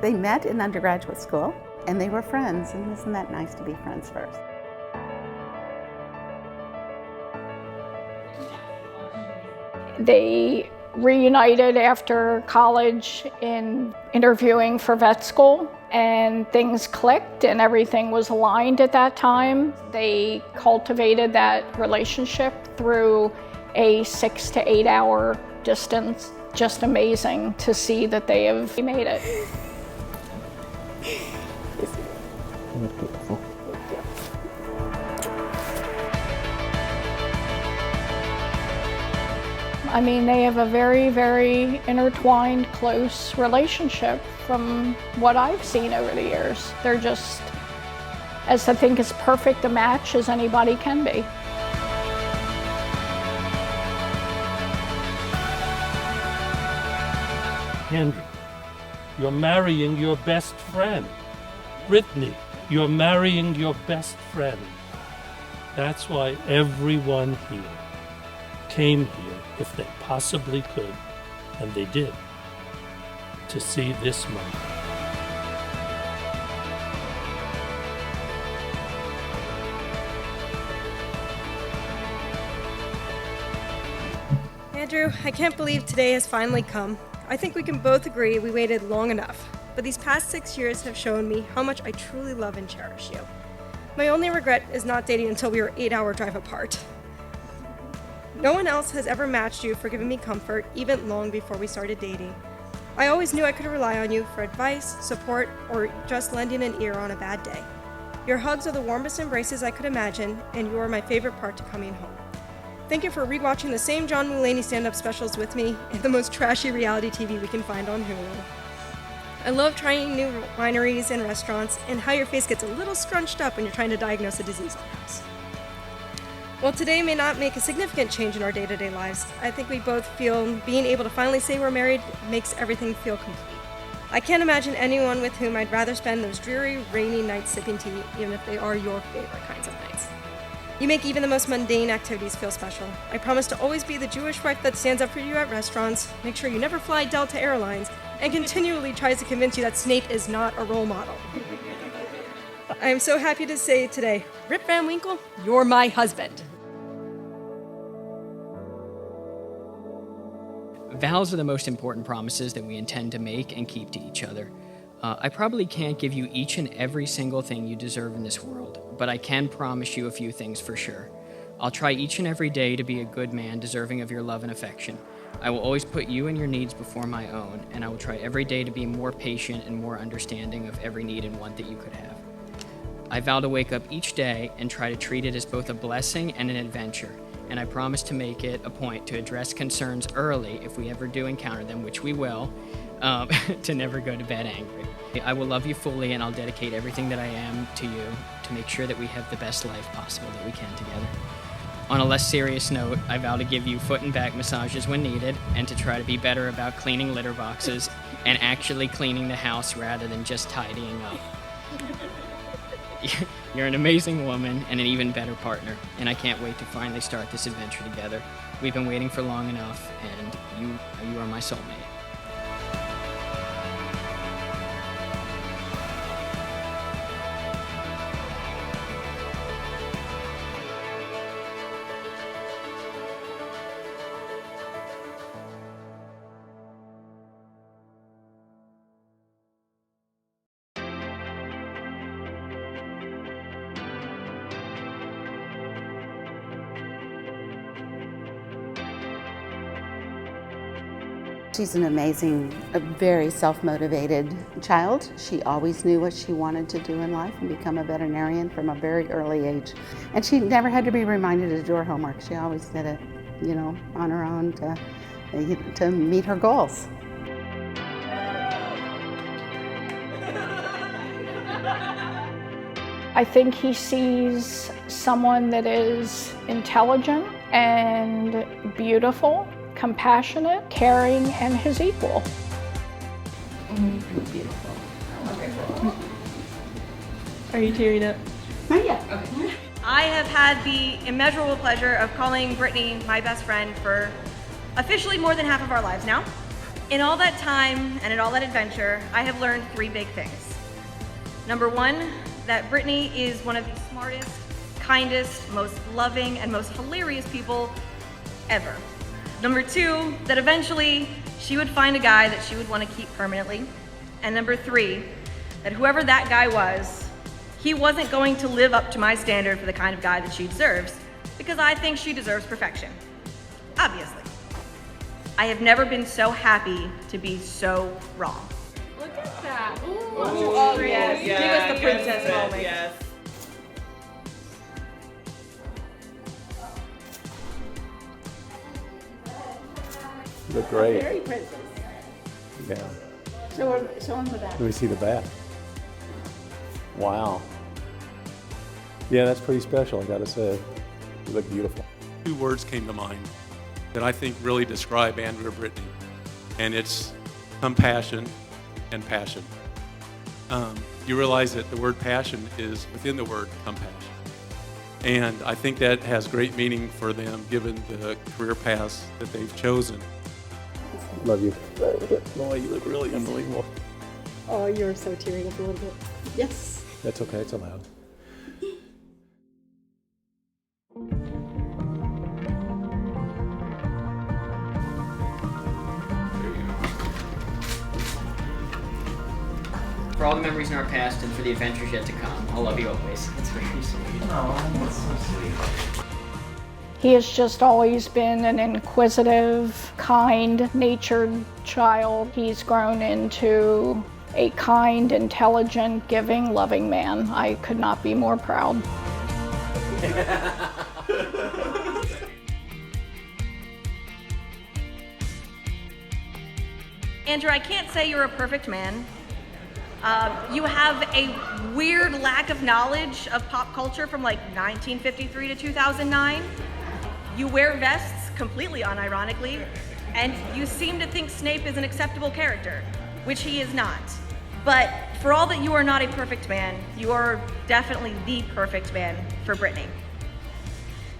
They met in undergraduate school and they were friends, and isn't that nice to be friends first? They reunited after college in interviewing for vet school, and things clicked and everything was aligned at that time. They cultivated that relationship through a 6 to 8 hour distance. Just amazing to see that they have made it. Beautiful. I mean, they have a very, very intertwined, close relationship from what I've seen over the years. They're just, as I think, as perfect a match as anybody can be. Andrew, you're marrying your best friend. Brittany, you're marrying your best friend. That's why everyone here came here, if they possibly could, and they did, to see this moment. Andrew, I can't believe today has finally come. I think we can both agree we waited long enough, but these past 6 years have shown me how much I truly love and cherish you. My only regret is not dating until we were 8-hour drive apart. No one else has ever matched you for giving me comfort, even long before we started dating. I always knew I could rely on you for advice, support, or just lending an ear on a bad day. Your hugs are the warmest embraces I could imagine, and you are my favorite part to coming home. Thank you for rewatching the same John Mulaney stand-up specials with me and the most trashy reality TV we can find on Hulu. I love trying new wineries and restaurants, and how your face gets a little scrunched up when you're trying to diagnose a disease on us. While today may not make a significant change in our day-to-day lives, I think we both feel being able to finally say we're married makes everything feel complete. I can't imagine anyone with whom I'd rather spend those dreary, rainy nights sipping tea, even if they are your favorite kinds of nights. You make even the most mundane activities feel special. I promise to always be the Jewish wife that stands up for you at restaurants, make sure you never fly Delta Airlines, and continually tries to convince you that Snape is not a role model. I am so happy to say today, Rip Van Winkle, you're my husband. Vows are the most important promises that we intend to make and keep to each other. I probably can't give you each and every single thing you deserve in this world, but I can promise you a few things for sure. I'll try each and every day to be a good man deserving of your love and affection. I will always put you and your needs before my own, and I will try every day to be more patient and more understanding of every need and want that you could have. I vow to wake up each day and try to treat it as both a blessing and an adventure, and I promise to make it a point to address concerns early if we ever do encounter them, which we will, to never go to bed angry. I will love you fully, and I'll dedicate everything that I am to you to make sure that we have the best life possible that we can together. On a less serious note, I vow to give you foot and back massages when needed, and to try to be better about cleaning litter boxes and actually cleaning the house rather than just tidying up. You're an amazing woman and an even better partner, and I can't wait to finally start this adventure together. We've been waiting for long enough, and you are my soulmate. She's an amazing, a very self-motivated child. She always knew what she wanted to do in life and become a veterinarian from a very early age. And she never had to be reminded to do her homework. She always did it, you know, on her own to meet her goals. I think he sees someone that is intelligent and beautiful, compassionate, caring, and his equal. Beautiful. Are you tearing up? Not yet. Okay. I have had the immeasurable pleasure of calling Brittany my best friend for officially more than half of our lives now. In all that time and in all that adventure, I have learned 3 big things. Number 1, that Brittany is one of the smartest, kindest, most loving, and most hilarious people ever. Number 2, that eventually she would find a guy that she would want to keep permanently. And number 3, that whoever that guy was, he wasn't going to live up to my standard for the kind of guy that she deserves, because I think she deserves perfection. Obviously. I have never been so happy to be so wrong. Look at that. Oh, yes. Give us the princess moment. Yes. You look great. Very princess. Yeah. Show him the back. Let me see the back. Wow. Yeah, that's pretty special, I gotta say. You look beautiful. 2 words came to mind that I think really describe Andrew and Brittany, and it's compassion and passion. You realize that the word passion is within the word compassion. And I think that has great meaning for them given the career paths that they've chosen. Love you. Boy, you look really unbelievable. Oh, you're so tearing up a little bit. Yes. That's okay, it's allowed. For all the memories in our past and for the adventures yet to come, I'll love you always. It's very sweet. Oh, that's so sweet. He has just always been an inquisitive, kind-natured child. He's grown into a kind, intelligent, giving, loving man. I could not be more proud. Andrew, I can't say you're a perfect man. You have a weird lack of knowledge of pop culture from like 1953 to 2009. You wear vests completely unironically, and you seem to think Snape is an acceptable character, which he is not. But for all that you are not a perfect man, you are definitely the perfect man for Brittany.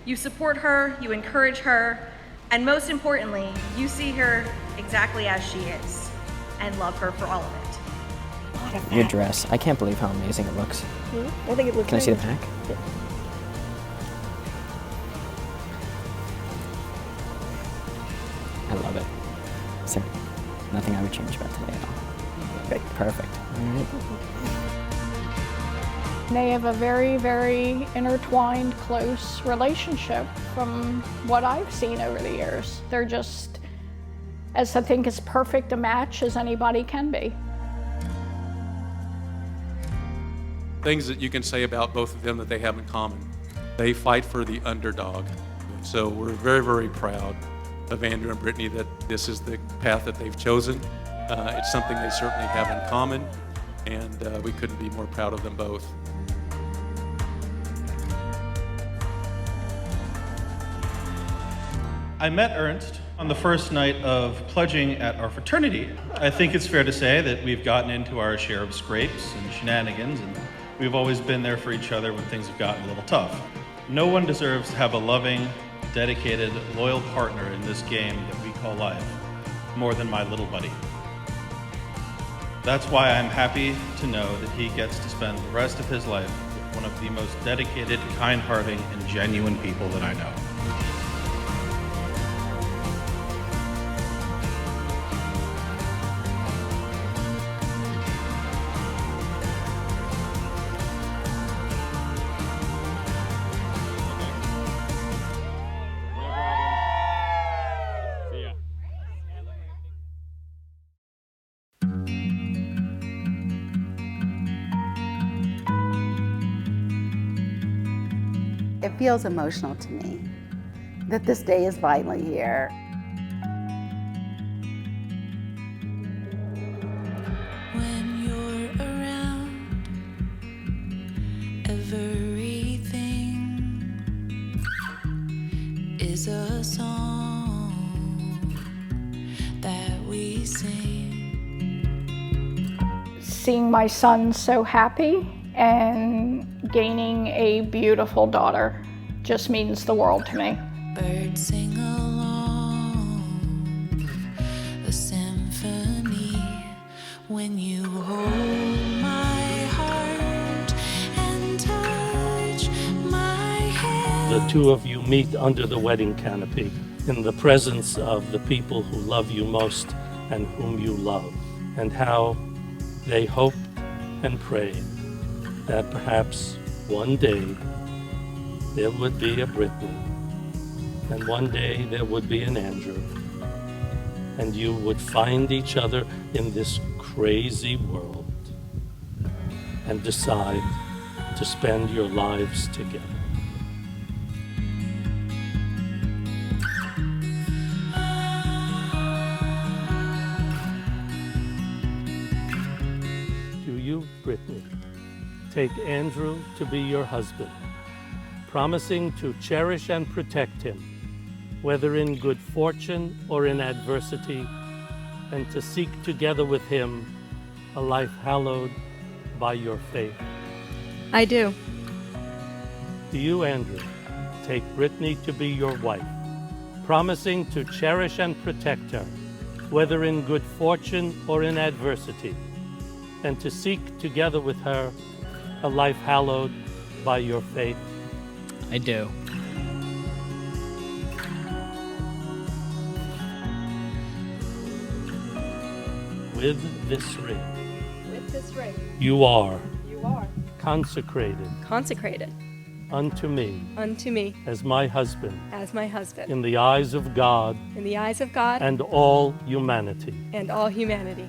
You support her, you encourage her, and most importantly, you see her exactly as she is and love her for all of it. Your dress. I can't believe how amazing it looks. I think it looks Can I see the back? I love it. Is there nothing I would change about today at all? Great. Perfect. All right. They have a very, very intertwined, close relationship from what I've seen over the years. They're just, as I think, as perfect a match as anybody can be. Things that you can say about both of them that they have in common. They fight for the underdog. So we're very, very proud of Andrew and Brittany that this is the path that they've chosen. It's something they certainly have in common, and we couldn't be more proud of them both. I met Ernst on the first night of pledging at our fraternity. I think it's fair to say that we've gotten into our share of scrapes and shenanigans, and we've always been there for each other when things have gotten a little tough. No one deserves to have a loving, dedicated, loyal partner in this game that we call life, more than my little buddy. That's why I'm happy to know that he gets to spend the rest of his life with one of the most dedicated, kind-hearted, and genuine people that I know. It feels emotional to me that this day is finally here. When you're around, everything is a song that we sing. Seeing my son so happy and gaining a beautiful daughter just means the world to me. Birds sing along, a symphony. when you hold my heart and touch my hand. The two of you meet under the wedding canopy in the presence of the people who love you most and whom you love, and how they hoped and prayed that perhaps one day there would be a Brittany, and one day there would be an Andrew, and you would find each other in this crazy world and decide to spend your lives together. Do you, Brittany, take Andrew to be your husband, promising to cherish and protect him, whether in good fortune or in adversity, and to seek together with him a life hallowed by your faith? I do. Do you, Andrew, take Brittany to be your wife, promising to cherish and protect her, whether in good fortune or in adversity, and to seek together with her a life hallowed by your faith? I do. With this ring, With this ring, you are you are consecrated consecrated unto me unto me as my husband as my husband in the eyes of God in the eyes of God and all humanity. and all humanity.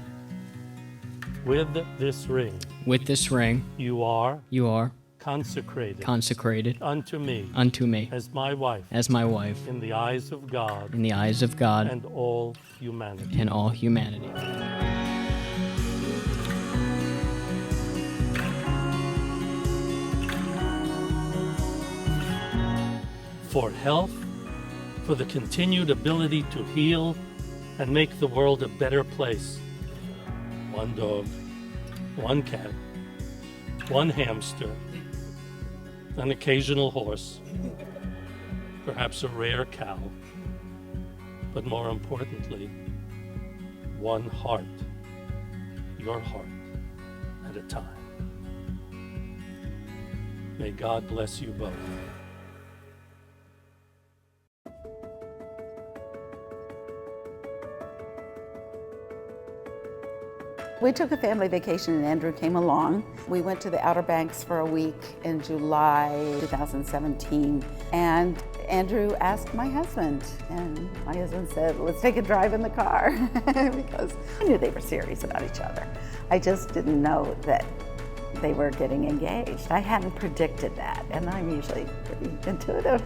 With this ring, With this ring, you are you are consecrated consecrated unto me unto me as my wife as my wife in the eyes of God in the eyes of God and all humanity. and all humanity. For health, for the continued ability to heal and make the world a better place. One dog, one cat, one hamster, an occasional horse, perhaps a rare cow, but more importantly, one heart, your heart at a time. May God bless you both. We took a family vacation and Andrew came along. We went to the Outer Banks for a week in July 2017, and Andrew asked my husband, and my husband said, let's take a drive in the car, because I knew they were serious about each other. I just didn't know that they were getting engaged. I hadn't predicted that, and I'm usually pretty intuitive.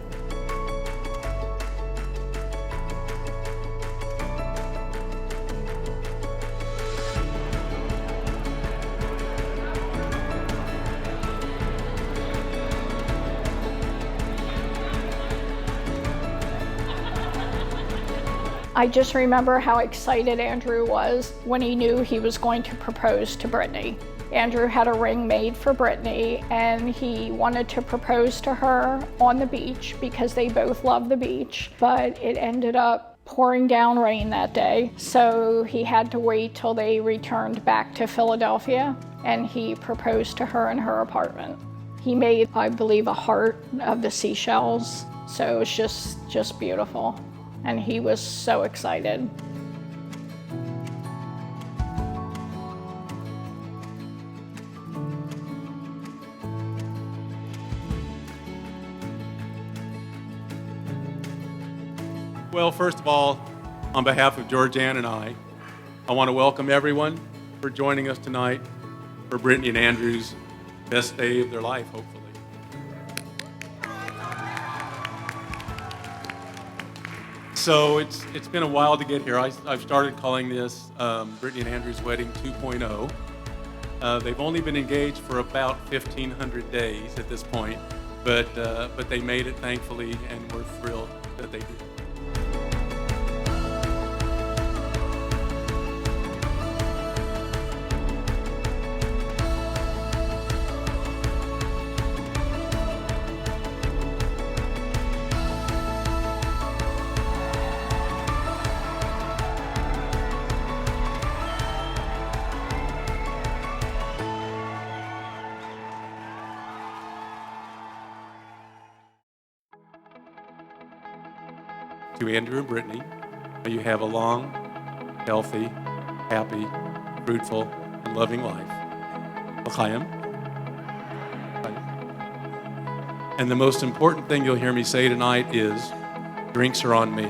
I just remember how excited Andrew was when he knew he was going to propose to Brittany. Andrew had a ring made for Brittany, and he wanted to propose to her on the beach because they both love the beach, but it ended up pouring down rain that day. So he had to wait till they returned back to Philadelphia, and he proposed to her in her apartment. He made, I believe, a heart of the seashells. So it was just beautiful. And he was so excited. Well, first of all, on behalf of Georgianne and I want to welcome everyone for joining us tonight for Brittany and Andrew's best day of their life, hopefully. So it's been a while to get here. I've started calling this Brittany and Andrew's Wedding 2.0. They've only been engaged for about 1,500 days at this point, but they made it, thankfully, and we're thrilled that they did. to Andrew and Brittany, may you have a long, healthy, happy, fruitful, and loving life. L'chaim. And the most important thing you'll hear me say tonight is, drinks are on me.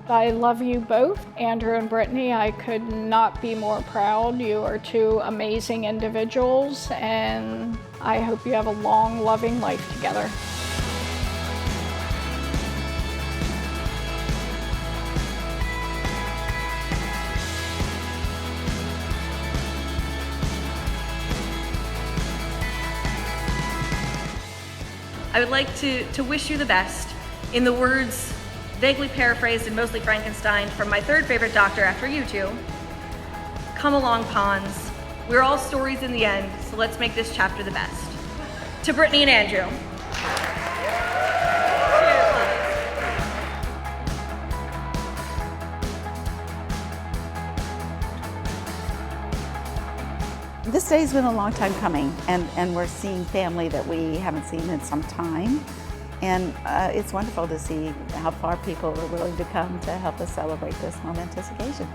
I love you both, Andrew and Brittany. I could not be more proud. You are two amazing individuals, and I hope you have a long, loving life together. I would like to wish you the best. In the words vaguely paraphrased and mostly Frankenstein from my third favorite doctor after you two, come along, pawns. We're all stories in the end, so let's make this chapter the best. To Brittany and Andrew. This day's been a long time coming, and we're seeing family that we haven't seen in some time. And it's wonderful to see how far people are willing to come to help us celebrate this momentous occasion.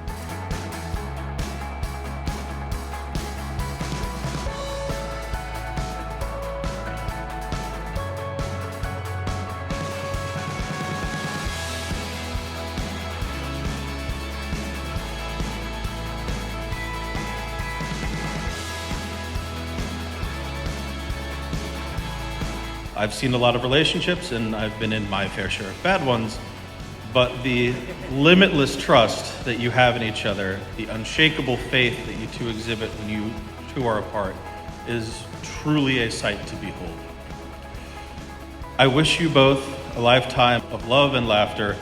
I've seen a lot of relationships and I've been in my fair share of bad ones, but the limitless trust that you have in each other, the unshakable faith that you two exhibit when you two are apart, is truly a sight to behold. I wish you both a lifetime of love and laughter,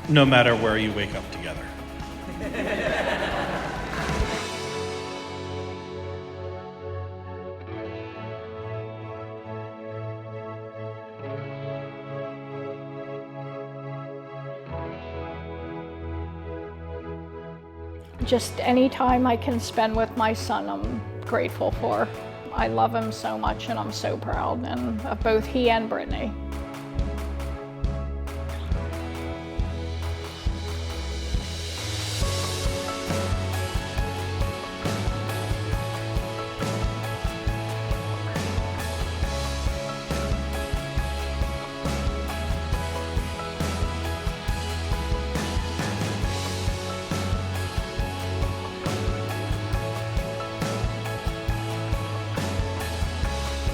no matter where you wake up together. Just any time I can spend with my son, I'm grateful for. I love him so much and I'm so proud, and of both he and Brittany.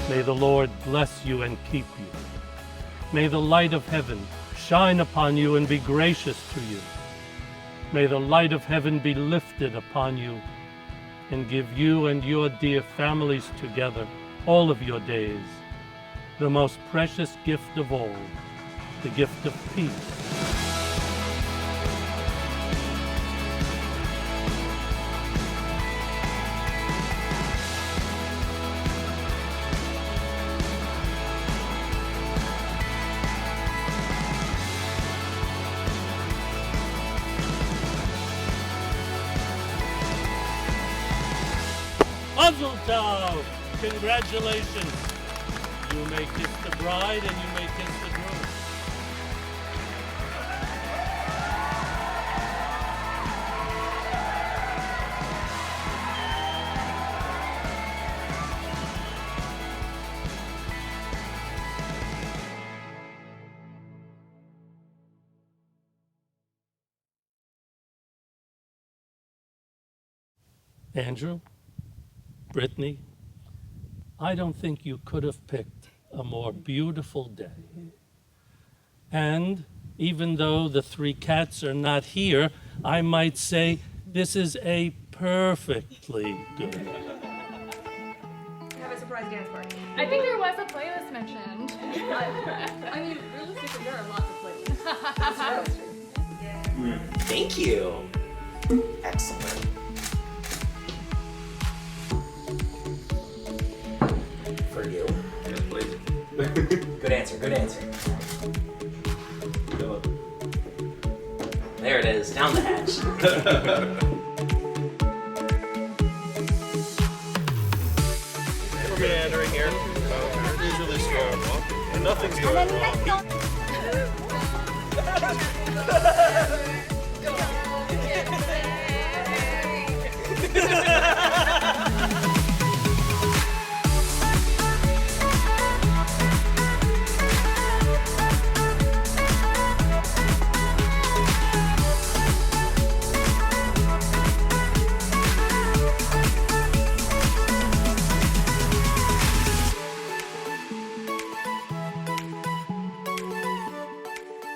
May the Lord bless you and keep you. May the light of heaven shine upon you and be gracious to you. May the light of heaven be lifted upon you and give you and your dear families together all of your days the most precious gift of all, the gift of peace. Mazel tov! Congratulations! You may kiss the bride and you may kiss the groom. Andrew? Brittany, I don't think you could have picked a more beautiful day. And even though the three cats are not here, I might say this is a perfectly good. Have a surprise dance party. I think there was a playlist mentioned. I mean, realistically, there are lots of playlists. Thank you. Excellent. For you. Yes, please. Good answer, good answer. There it is, down the hatch. We're meandering here. Usually slow. And nothing's going wrong.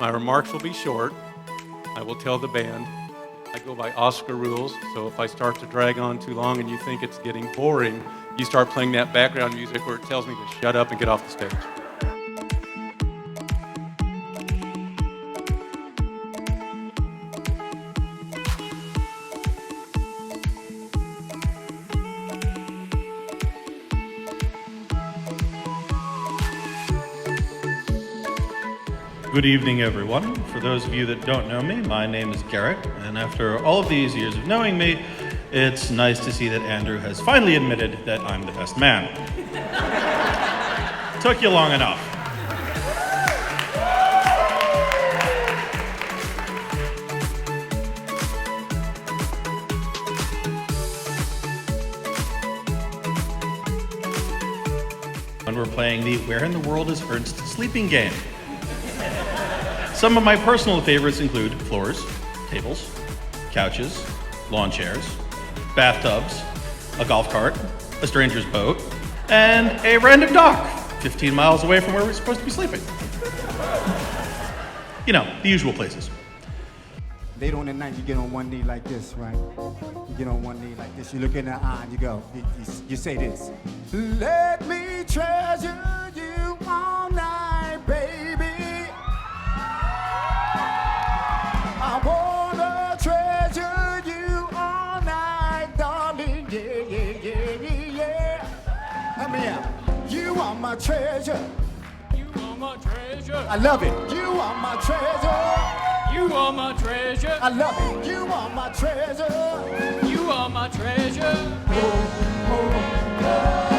My remarks will be short. I will tell the band. I go by Oscar rules, so if I start to drag on too long and you think it's getting boring, you start playing that background music where it tells me to shut up and get off the stage. Good evening, everyone. For those of you that don't know me, my name is Garrett, and after all of these years of knowing me, it's nice to see that Andrew has finally admitted that I'm the best man. Took you long enough. When we're playing the Where in the World is Ernst sleeping game. Some of my personal favorites include floors, tables, couches, lawn chairs, bathtubs, a golf cart, a stranger's boat, and a random dock 15 miles away from where we're supposed to be sleeping. You know, the usual places. Later on at night, you get on one knee like this, right? You get on one knee like this, you look in the eye and you go, you say this. Let me treasure you all night, baby. I wanna treasure you all night, darling, yeah, yeah, yeah, yeah. Let me out. You are my treasure. You are my treasure. I love it. You are my treasure. You are my treasure. I love it. You are my treasure. You are my treasure. Oh, oh, oh.